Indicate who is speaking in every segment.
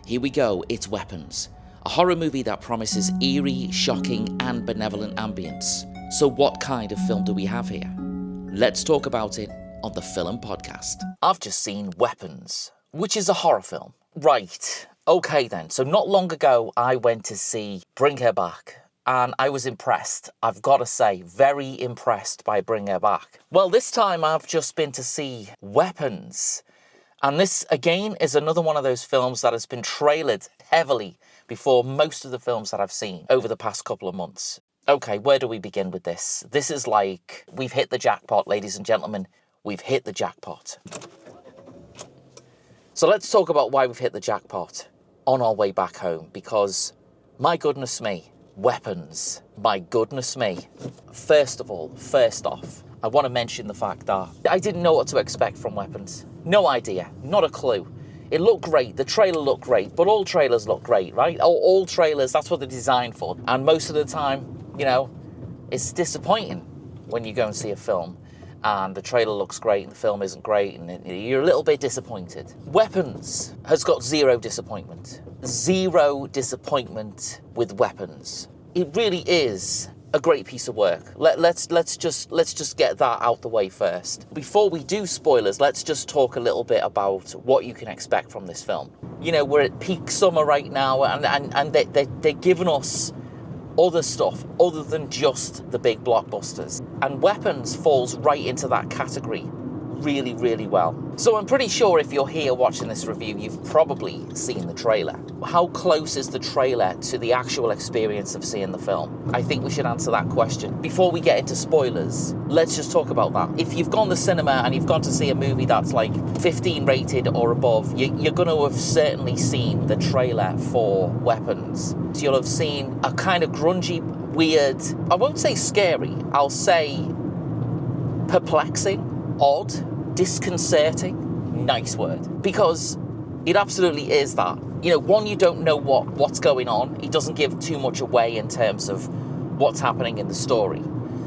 Speaker 1: Here we go, it's Weapons, a horror movie that promises eerie, shocking, and benevolent ambience. So what kind of film do we have here? Let's talk about it on the Film Podcast. I've just seen Weapons, which is a horror film. Right, okay then. So not long ago, I went to see Bring Her Back, and I was impressed. I've got to say, very impressed by Bring Her Back. Well, this time I've just been to see Weapons. And this, again, is another one of those films that has been trailered heavily before most of the films that I've seen over the past couple of months. Okay, where do we begin with this? This is like, we've hit the jackpot, ladies and gentlemen. We've hit the jackpot. So let's talk about why we've hit the jackpot on our way back home. Because, my goodness me, Weapons. My goodness me. First off, I want to mention the fact that I didn't know what to expect from Weapons. No idea. Not a clue. It looked great. The trailer looked great. But all trailers look great, right? All trailers, that's what they're designed for. And most of the time, you know, it's disappointing when you go and see a film and the trailer looks great and the film isn't great and you're a little bit disappointed. Weapons has got zero disappointment. Zero disappointment with Weapons. It really is a great piece of work. Let's just get that out the way first. Before we do spoilers, let's just talk a little bit about what you can expect from this film. You know, we're at peak summer right now and they're giving us other stuff other than just the big blockbusters. And Weapons falls right into that category really, really well. So I'm pretty sure if you're here watching this review, you've probably seen the trailer. How close is the trailer to the actual experience of seeing the film? I think we should answer that question. Before we get into spoilers, let's just talk about that. If you've gone to cinema and you've gone to see a movie that's like 15 rated or above, you're going to have certainly seen the trailer for Weapons. So you'll have seen a kind of grungy, weird, I won't say scary, I'll say perplexing, odd, disconcerting, nice word. Because it absolutely is that. You know, one, you don't know what's going on. It doesn't give too much away in terms of what's happening in the story.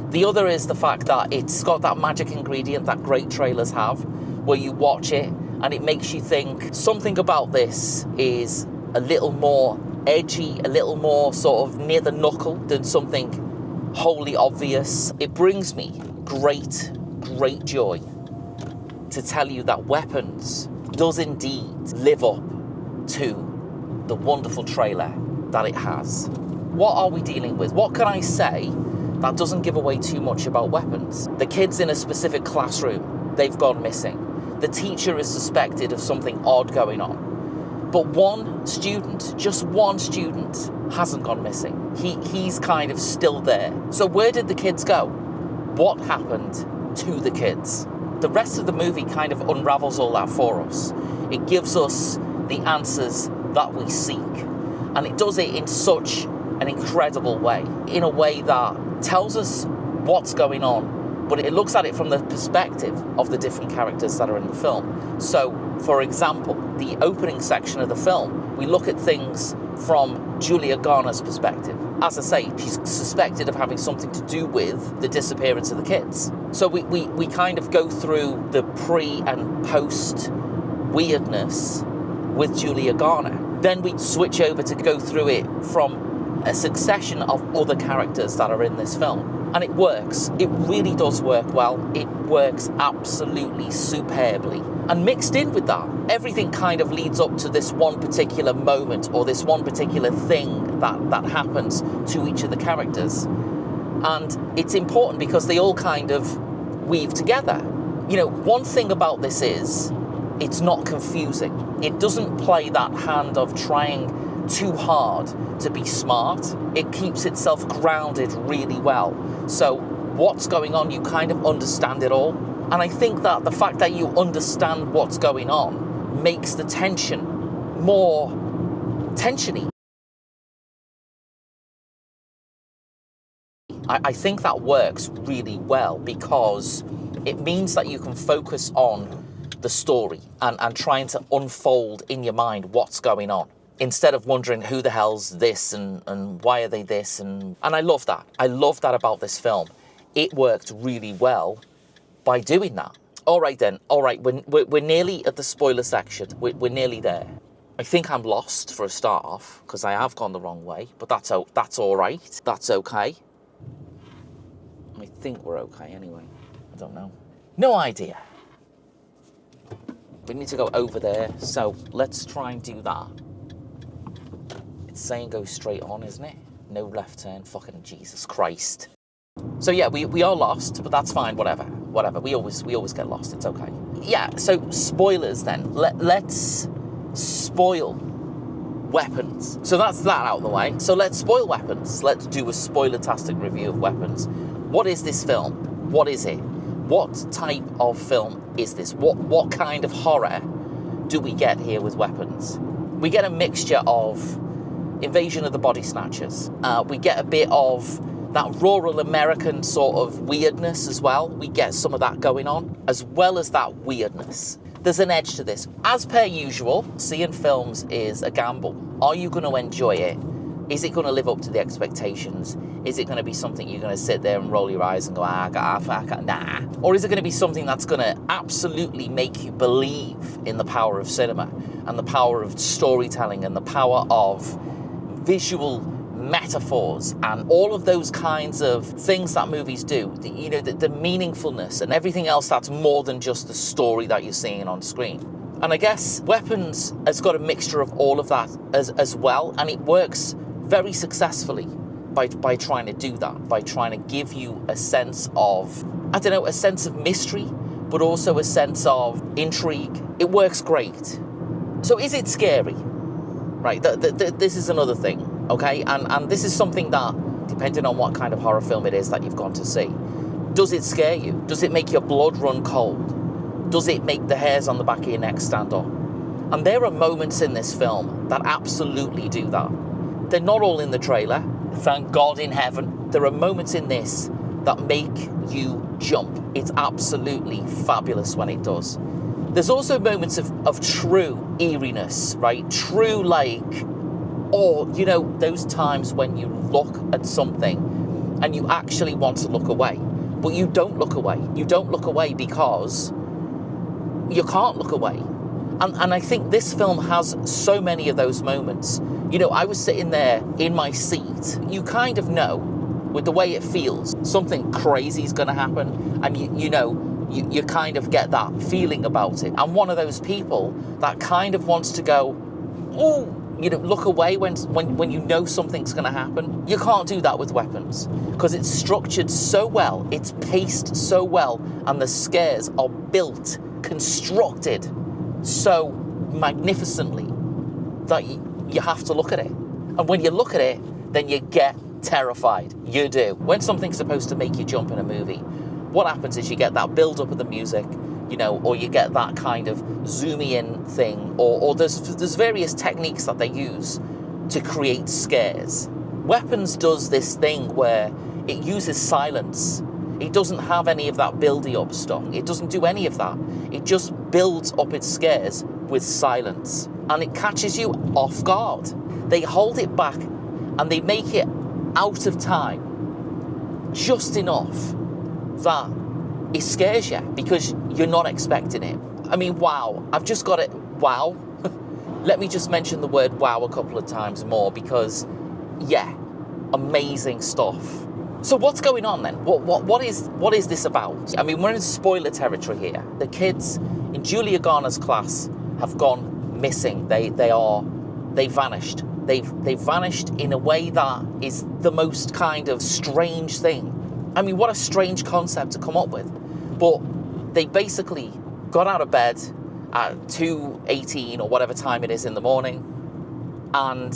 Speaker 1: The other is the fact that it's got that magic ingredient that great trailers have, where you watch it and it makes you think something about this is a little more edgy, a little more sort of near the knuckle than something wholly obvious. It brings me great joy to tell you that Weapons does indeed live up to the wonderful trailer that it has. What are we dealing with? What can I say that doesn't give away too much about Weapons? The kids in a specific classroom, they've gone missing. The teacher is suspected of something odd going on. But one student, just one student, hasn't gone missing. He's kind of still there. So where did the kids go? What happened to the kids? The rest of the movie kind of unravels all that for us. It gives us the answers that we seek. And it does it in such an incredible way. In a way that tells us what's going on, but it looks at it from the perspective of the different characters that are in the film. So, for example, the opening section of the film, we look at things from Julia Garner's perspective. As I say, she's suspected of having something to do with the disappearance of the kids. So we kind of go through the pre and post weirdness with Julia Garner. Then we switch over to go through it from a succession of other characters that are in this film. And it works. It really does work well. It works absolutely superbly. And mixed in with that, everything kind of leads up to this one particular moment or this one particular thing that happens to each of the characters. And it's important because they all kind of weave together. You know, one thing about this is it's not confusing. It doesn't play that hand of trying too hard to be smart. It keeps itself grounded really well. So what's going on, you kind of understand it all. And I think that the fact that you understand what's going on makes the tension more tensiony. I think that works really well because it means that you can focus on the story and trying to unfold in your mind what's going on, instead of wondering who the hell's this and why are they this. And I love that. I love that about this film. It worked really well by doing that. All right then. All right, we're nearly at the spoiler section. We're nearly there. I think I'm lost for a start off, because I have gone the wrong way, but that's all right. That's okay. I think we're okay anyway. I don't know. No idea. We need to go over there, so let's try and do that. It's saying go straight on, isn't it? No left turn. Fucking Jesus Christ. So yeah, we are lost, but that's fine. Whatever. We always get lost. It's okay. Yeah. So spoilers then. Let's spoil weapons. So that's that out of the way. So let's spoil weapons. Let's do a spoiler-tastic review of weapons. What is this film? What is it? What type of film is this? What kind of horror do we get here with weapons? We get a mixture of Invasion of the Body Snatchers. We get a bit of that rural American sort of weirdness as well. We get some of that going on, as well as that weirdness. There's an edge to this. As per usual, seeing films is a gamble. Are you going to enjoy it? Is it going to live up to the expectations? Is it going to be something you're going to sit there and roll your eyes and go, nah? Or is it going to be something that's going to absolutely make you believe in the power of cinema and the power of storytelling and the power of visual metaphors and all of those kinds of things that movies do, the meaningfulness and everything else that's more than just the story that you're seeing on screen? And I guess Weapons has got a mixture of all of that as well, and it works very successfully by trying to do that, by trying to give you a sense of, a sense of mystery, but also a sense of intrigue. It works great. So is it scary? Right, this is another thing, okay? And this is something that, depending on what kind of horror film it is that you've gone to see, does it scare you? Does it make your blood run cold? Does it make the hairs on the back of your neck stand up? And there are moments in this film that absolutely do that. They're not all in the trailer, thank God in heaven. There are moments in this that make you jump. It's absolutely fabulous when it does. There's also moments of true eeriness, right? True, those times when you look at something and you actually want to look away, but you don't look away. You don't look away because you can't look away. And I think this film has so many of those moments. I was sitting there in my seat. You kind of know, with the way it feels, something crazy is going to happen. And you kind of get that feeling about it. I'm one of those people that kind of wants to go, ooh, look away when you know something's going to happen. You can't do that with Weapons because it's structured so well, it's paced so well, and the scares are built, constructed so magnificently that you have to look at it. And when you look at it, then you get terrified. You do. When something's supposed to make you jump in a movie, what happens is you get that build-up of the music, or you get that kind of zoomy in thing, or there's various techniques that they use to create scares. Weapons does this thing where it uses silence. It doesn't have any of that building-up stuff. It doesn't do any of that. It just builds up its scares with silence. And it catches you off guard. They hold it back and they make it out of time just enough that it scares you because you're not expecting it. I mean, wow. I've just got it. Wow. Let me just mention the word wow a couple of times more because, yeah, amazing stuff. So what's going on then? What is this about? I mean, we're in spoiler territory here. The kids in Julia Garner's class have gone missing. They vanished. They've vanished in a way that is the most kind of strange thing. I mean, what a strange concept to come up with. But they basically got out of bed at 2:18 or whatever time it is in the morning, and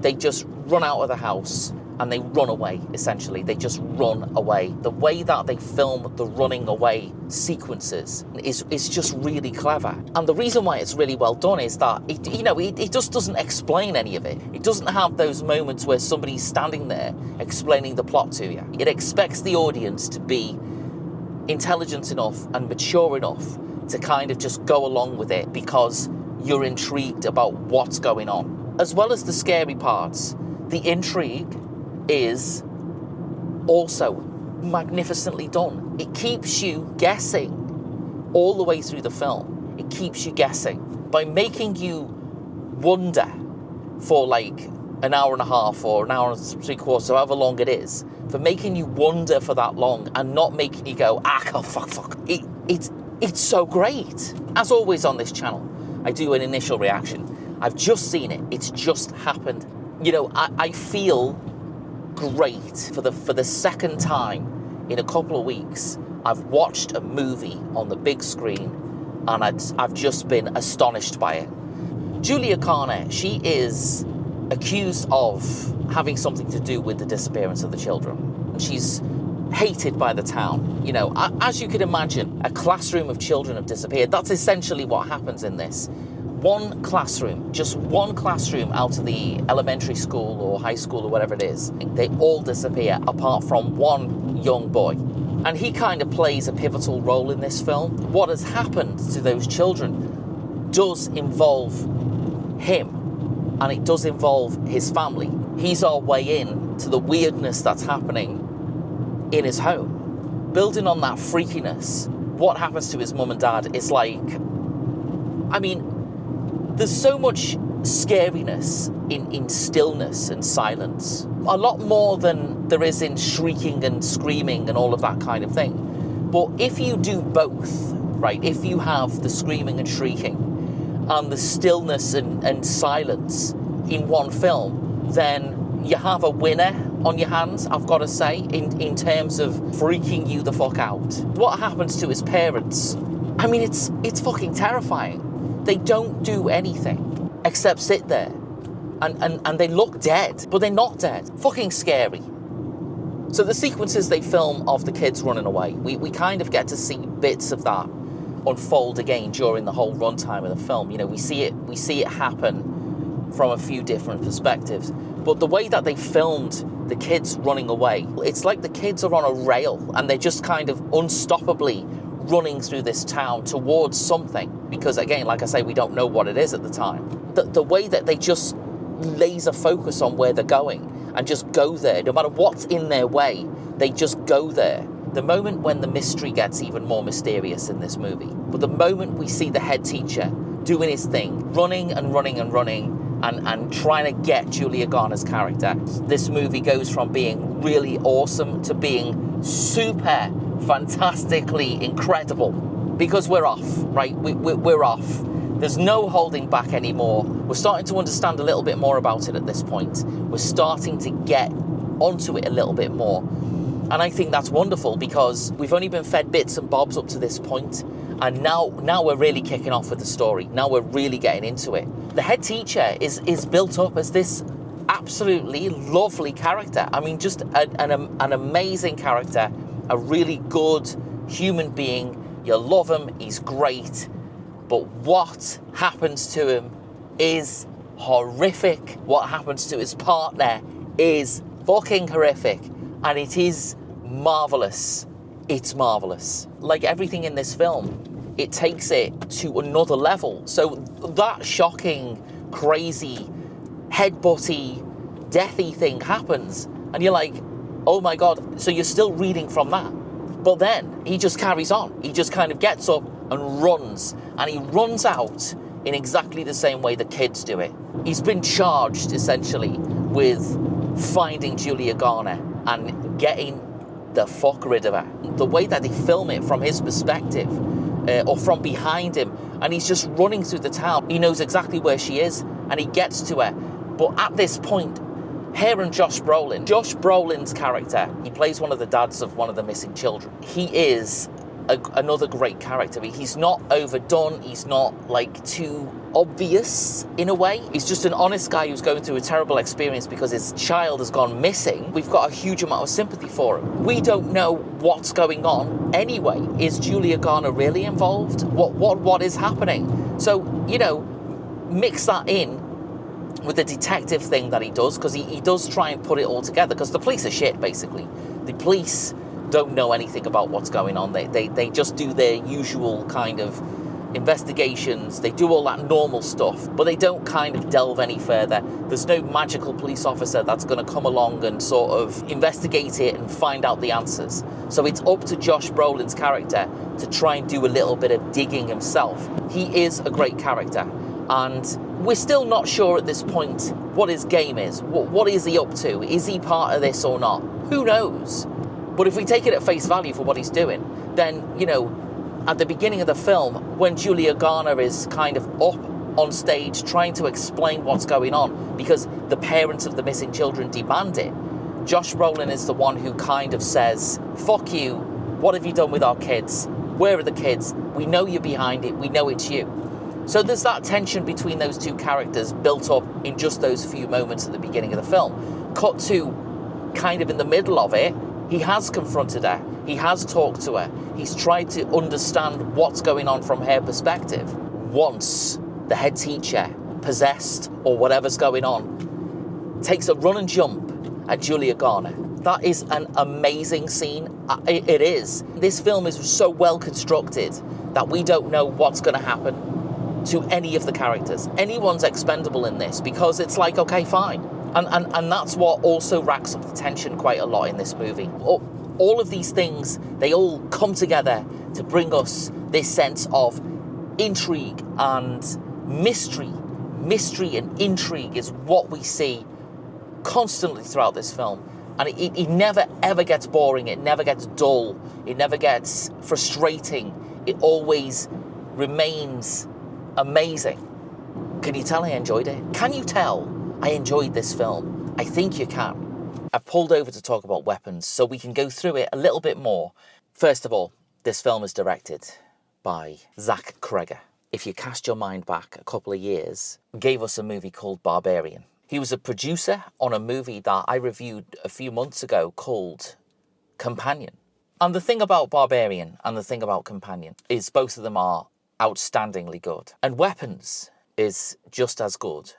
Speaker 1: they just run out of the house and they run away, essentially. They just run away. The way that they film the running away sequences is just really clever. And the reason why it's really well done is that, it just doesn't explain any of it. It doesn't have those moments where somebody's standing there explaining the plot to you. It expects the audience to be intelligent enough and mature enough to kind of just go along with it because you're intrigued about what's going on. As well as the scary parts, the intrigue is also magnificently done. It keeps you guessing all the way through the film. It keeps you guessing by making you wonder for like an hour and a half or an hour and 3/4, however long it is, for making you wonder for that long and not making you go, fuck. It's so great. As always on this channel, I do an initial reaction. I've just seen it. It's just happened. You know, I feel great for the second time in a couple of weeks. I've watched a movie on the big screen and I've just been astonished by it. Julia Garner, she is accused of having something to do with the disappearance of the children. She's hated by the town. You know, as you can imagine, a classroom of children have disappeared. That's essentially what happens in this. One classroom, just one classroom out of the elementary school or high school or whatever it is, they all disappear apart from one young boy. And he kind of plays a pivotal role in this film. What has happened to those children does involve him, and it does involve his family. He's our way in to the weirdness that's happening in his home. Building on that freakiness, what happens to his mum and dad is like, I mean, there's so much scariness in stillness and silence. A lot more than there is in shrieking and screaming and all of that kind of thing. But if you do both, right, if you have the screaming and shrieking and the stillness and silence in one film, then you have a winner on your hands, I've got to say, in terms of freaking you the fuck out. What happens to his parents? I mean, it's fucking terrifying. They don't do anything except sit there. And they look dead, but they're not dead. Fucking scary. So the sequences they film of the kids running away, we kind of get to see bits of that unfold again during the whole runtime of the film. You know, we see it happen from a few different perspectives. But the way that they filmed the kids running away, it's like the kids are on a rail and they're just kind of unstoppably running through this town towards something. Because again, like I say, we don't know what it is at the time. The way that they just laser focus on where they're going and just go there, no matter what's in their way, they just go there. The moment when the mystery gets even more mysterious in this movie, but the moment we see the head teacher doing his thing, running and trying to get Julia Garner's character, this movie goes from being really awesome to being super fantastically incredible. Because we're off, right? We're off. There's no holding back anymore. We're starting to understand a little bit more about it at this point. We're starting to get onto it a little bit more. And I think that's wonderful because we've only been fed bits and bobs up to this point, and now we're really kicking off with the story. Now we're really getting into it. The head teacher is built up as this absolutely lovely character. I mean, just an amazing character, a really good human being. You love him, he's great, but what happens to him is horrific. What happens to his partner is fucking horrific, and it is marvelous. It's marvelous. Like everything in this film, it takes it to another level. So that shocking, crazy, headbutty, deathy thing happens, and you're like, oh my God, so you're still reading from that. But then he just carries on. He just kind of gets up and runs. And he runs out in exactly the same way the kids do it. He's been charged, essentially, with finding Julia Garner and getting the fuck rid of her. The way that they film it from his perspective, or from behind him, and he's just running through the town. He knows exactly where she is, and he gets to her. But at this point, her and Josh Brolin's character, he plays one of the dads of one of the missing children. He is another great character. He's not overdone. He's not like too obvious in a way. He's just an honest guy who's going through a terrible experience because his child has gone missing. We've got a huge amount of sympathy for him. We don't know what's going on anyway. Is Julia Garner really involved? What is happening? So, you know, mix that in with the detective thing that he does, because he does try and put it all together, because the police are shit, basically. The police don't know anything about what's going on. They just do their usual kind of investigations. They do all that normal stuff, but they don't kind of delve any further. There's no magical police officer that's going to come along and sort of investigate it and find out the answers. So it's up to Josh Brolin's character to try and do a little bit of digging himself. He is a great character, and we're still not sure at this point what his game is. What is he up to? Is he part of this or not? Who knows? But if we take it at face value for what he's doing, then, at the beginning of the film, when Julia Garner is kind of up on stage trying to explain what's going on because the parents of the missing children demand it, Josh Brolin is the one who kind of says, fuck you, what have you done with our kids? Where are the kids? We know you're behind it, we know it's you. So there's that tension between those two characters built up in just those few moments at the beginning of the film. Cut to kind of in the middle of it, he has confronted her, he has talked to her, he's tried to understand what's going on from her perspective. Once the head teacher, possessed or whatever's going on, takes a run and jump at Julia Garner. That is an amazing scene. It is. This film is so well constructed that we don't know what's going to happen to any of the characters. Anyone's expendable in this because it's like, okay, fine. And that's what also racks up the tension quite a lot in this movie. All of these things, they all come together to bring us this sense of intrigue and mystery. Mystery and intrigue is what we see constantly throughout this film. And it never ever gets boring, it never gets dull, it never gets frustrating. It always remains amazing. Can you tell I enjoyed it? Can you tell I enjoyed this film? I think you can. I've pulled over to talk about weapons so we can go through it a little bit more. First of all, this film is directed by Zach Cregger. If you cast your mind back a couple of years, gave us a movie called Barbarian. He was a producer on a movie that I reviewed a few months ago called Companion. And the thing about Barbarian and the thing about Companion is both of them are outstandingly good. And Weapons is just as good,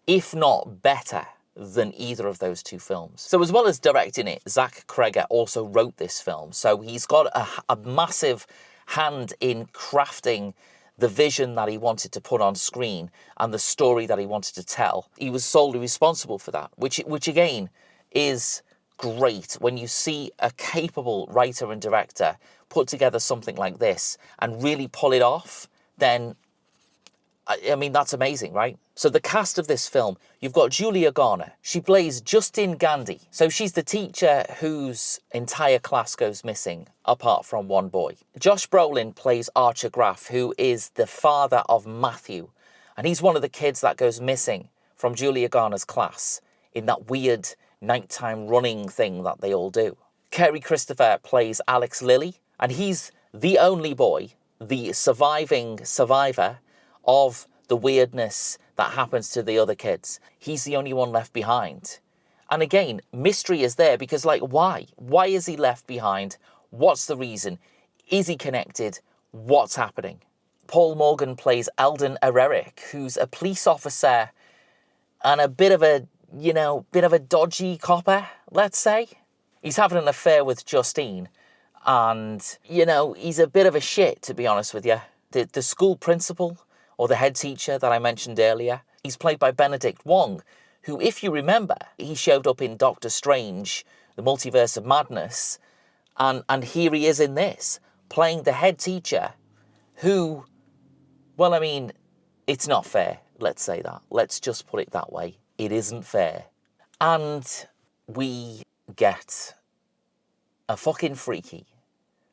Speaker 1: if not better, than either of those two films. So as well as directing it, Zach Cregger also wrote this film. So he's got a massive hand in crafting the vision that he wanted to put on screen and the story that he wanted to tell. He was solely responsible for that, which again is great when you see a capable writer and director put together something like this and really pull it off. Then I mean, that's amazing, right? So the cast of this film, you've got Julia Garner. She plays Justine Gandy. So she's the teacher whose entire class goes missing, apart from one boy. Josh Brolin plays Archer Graff, who is the father of Matthew. And he's one of the kids that goes missing from Julia Garner's class in that weird nighttime running thing that they all do. Kerry Christopher plays Alex Lilly, and he's the only boy, the surviving survivor of the weirdness that happens to the other kids. He's the only one left behind. And again, mystery is there because, like, why? Why is he left behind? What's the reason? Is he connected? What's happening? Paul Morgan plays Eldon Ereric, who's a police officer and a bit of a dodgy copper, let's say. He's having an affair with Justine and, he's a bit of a shit, to be honest with you. The school principal, or the head teacher that I mentioned earlier, he's played by Benedict Wong, who, if you remember, he showed up in Doctor Strange, The Multiverse of Madness, and here he is in this, playing the head teacher who, well, I mean, it's not fair, let's say that. Let's just put it that way. It isn't fair. And we get a fucking freaky,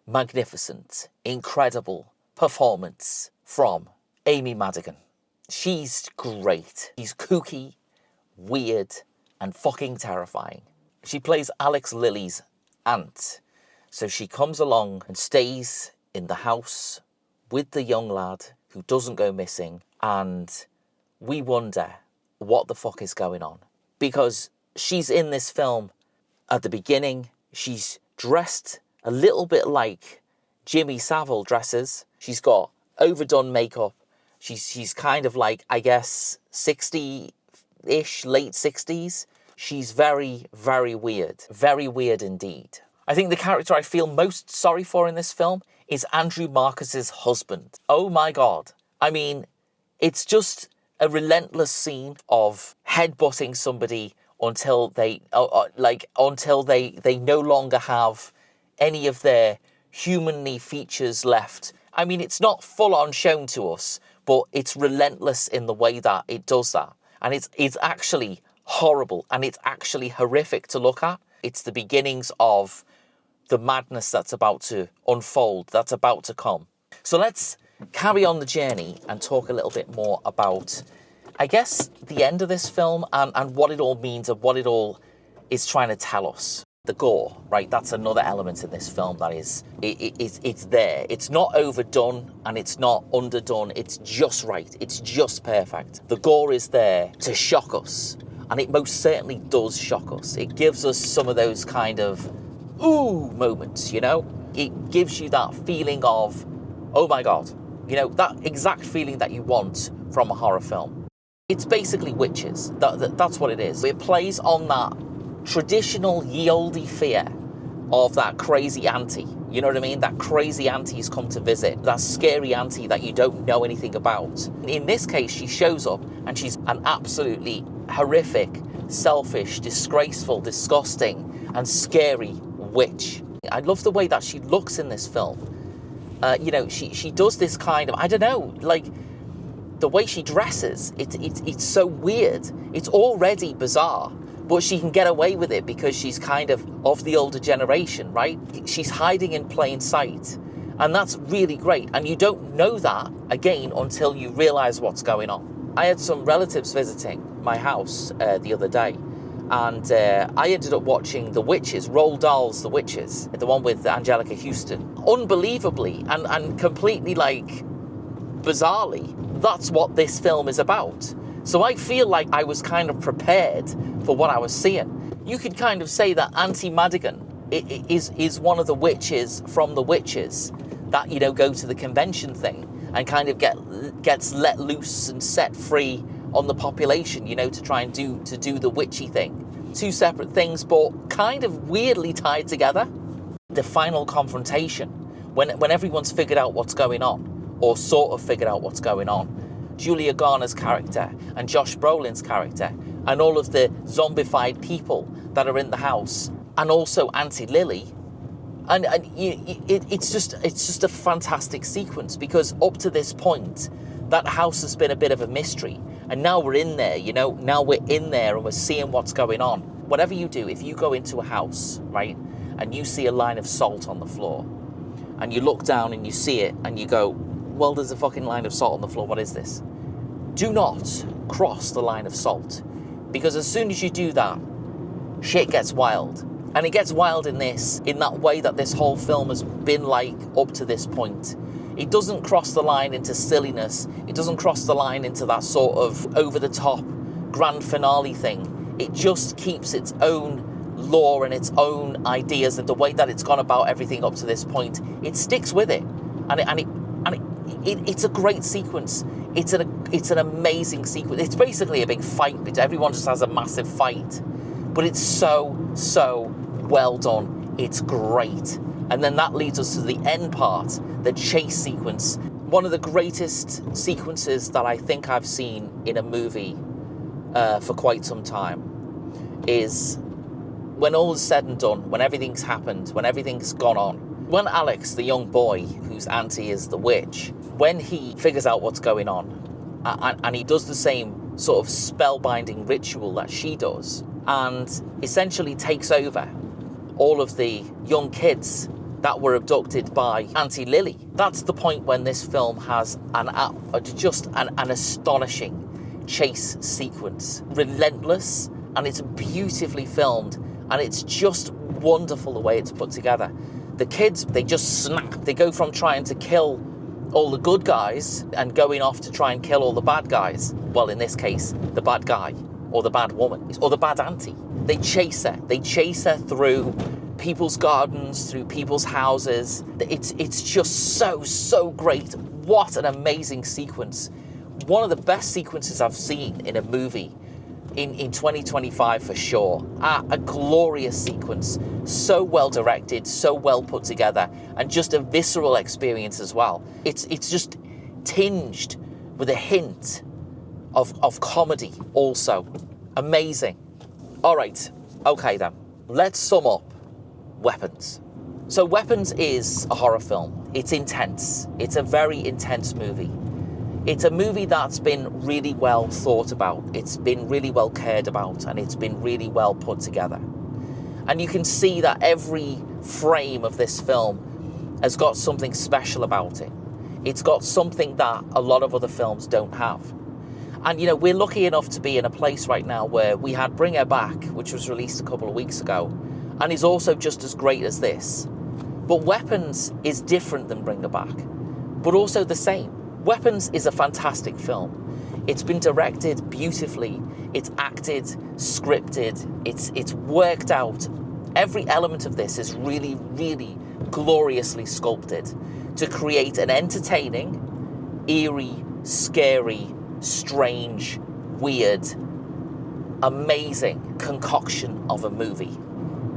Speaker 1: magnificent, incredible performance from Amy Madigan. She's great. She's kooky, weird, and fucking terrifying. She plays Alex Lilly's aunt. So she comes along and stays in the house with the young lad who doesn't go missing. And we wonder what the fuck is going on. Because she's in this film at the beginning. She's dressed a little bit like Jimmy Savile dresses. She's got overdone makeup. She's kind of like, I guess, 60-ish, late 60s. She's very, very weird. Very weird indeed. I think the character I feel most sorry for in this film is Andrew Marcus's husband. Oh my God. I mean, it's just a relentless scene of headbutting somebody until they no longer have any of their humanly features left. I mean, it's not full on shown to us, but it's relentless in the way that it does that. And it's actually horrible, and it's actually horrific to look at. It's the beginnings of the madness that's about to unfold, that's about to come. So let's carry on the journey and talk a little bit more about, I guess, the end of this film and what it all means and what it all is trying to tell us. The gore, right? That's another element in this film that is, it's there. It's not overdone and it's not underdone. It's just right. It's just perfect. The gore is there to shock us, and it most certainly does shock us. It gives us some of those kind of ooh moments, you know? It gives you that feeling of, oh my God, you know, that exact feeling that you want from a horror film. It's basically witches. That's what it is. It plays on that traditional ye olde fear of that crazy auntie. You know what I mean? That crazy auntie has come to visit. That scary auntie that you don't know anything about. In this case, she shows up and she's an absolutely horrific, selfish, disgraceful, disgusting, and scary witch. I love the way that she looks in this film. You know, she does this kind of, I don't know, like the way she dresses, it's so weird. It's already bizarre, but she can get away with it because she's kind of the older generation, right? She's hiding in plain sight, and that's really great. And you don't know that, again, until you realize what's going on. I had some relatives visiting my house the other day, and I ended up watching The Witches, Roald Dahl's The Witches, the one with Angelica Houston. Unbelievably and completely, like, bizarrely, that's what this film is about. So I feel like I was kind of prepared for what I was seeing. You could kind of say that Auntie Madigan is one of the witches from The Witches that, you know, go to the convention thing and kind of gets let loose and set free on the population, you know, to try and do the witchy thing. Two separate things, but kind of weirdly tied together. The final confrontation, when everyone's figured out what's going on, or sort of figured out what's going on, Julia Garner's character and Josh Brolin's character and all of the zombified people that are in the house, and also Auntie Lily, and it's just a fantastic sequence, because up to this point that house has been a bit of a mystery, and now we're in there, you know, now we're in there and we're seeing what's going on. Whatever you do, if you go into a house, right, and you see a line of salt on the floor, and you look down and you see it and you go, well, there's a fucking line of salt on the floor, what is this? Do not cross the line of salt, because as soon as you do that, shit gets wild. And it gets wild in that way that this whole film has been like up to this point. It doesn't cross the line into silliness. It doesn't cross the line into that sort of over-the-top grand finale thing. It just keeps its own lore and its own ideas, and the way that it's gone about everything up to this point. It sticks with it, and it's a great sequence. It's an amazing sequence. It's basically a big fight, but everyone just has a massive fight. But it's so well done. It's great. And then that leads us to the end part, the chase sequence. One of the greatest sequences that I think I've seen in a movie for quite some time is when all is said and done, when everything's happened, when everything's gone on. When Alex, the young boy whose auntie is the witch, when he figures out what's going on, and he does the same sort of spellbinding ritual that she does, and essentially takes over all of the young kids that were abducted by Auntie Lily. That's the point when this film has just an astonishing chase sequence. Relentless, and it's beautifully filmed, and it's just wonderful the way it's put together. The kids, they just snap. They go from trying to kill all the good guys and going off to try and kill all the bad guys. Well, in this case, the bad guy, or the bad woman, or the bad auntie. They chase her. They chase her through people's gardens, through people's houses. It's just so great. What an amazing sequence. One of the best sequences I've seen in a movie in 2025 for sure. A glorious sequence. So well directed, so well put together, and just a visceral experience as well. It's just tinged with a hint of comedy also. Amazing. All right, okay then. Let's sum up Weapons. So Weapons is a horror film. It's intense. It's a very intense movie. It's a movie that's been really well thought about, it's been really well cared about, and it's been really well put together. And you can see that every frame of this film has got something special about it. It's got something that a lot of other films don't have. And, you know, we're lucky enough to be in a place right now where we had Bring Her Back, which was released a couple of weeks ago, and is also just as great as this. But Weapons is different than Bring Her Back, but also the same. Weapons is a fantastic film. It's been directed beautifully. It's acted, scripted. It's worked out. Every element of this is really, really gloriously sculpted to create an entertaining, eerie, scary, strange, weird, amazing concoction of a movie.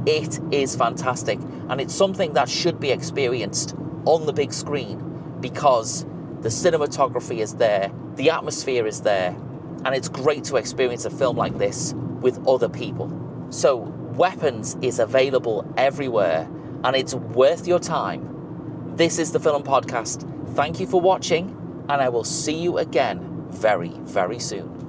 Speaker 1: It is fantastic, and it's something that should be experienced on the big screen because the cinematography is there, the atmosphere is there, and it's great to experience a film like this with other people. So Weapons is available everywhere, and it's worth your time. This is the Film Podcast. Thank you for watching, and I will see you again very, very soon.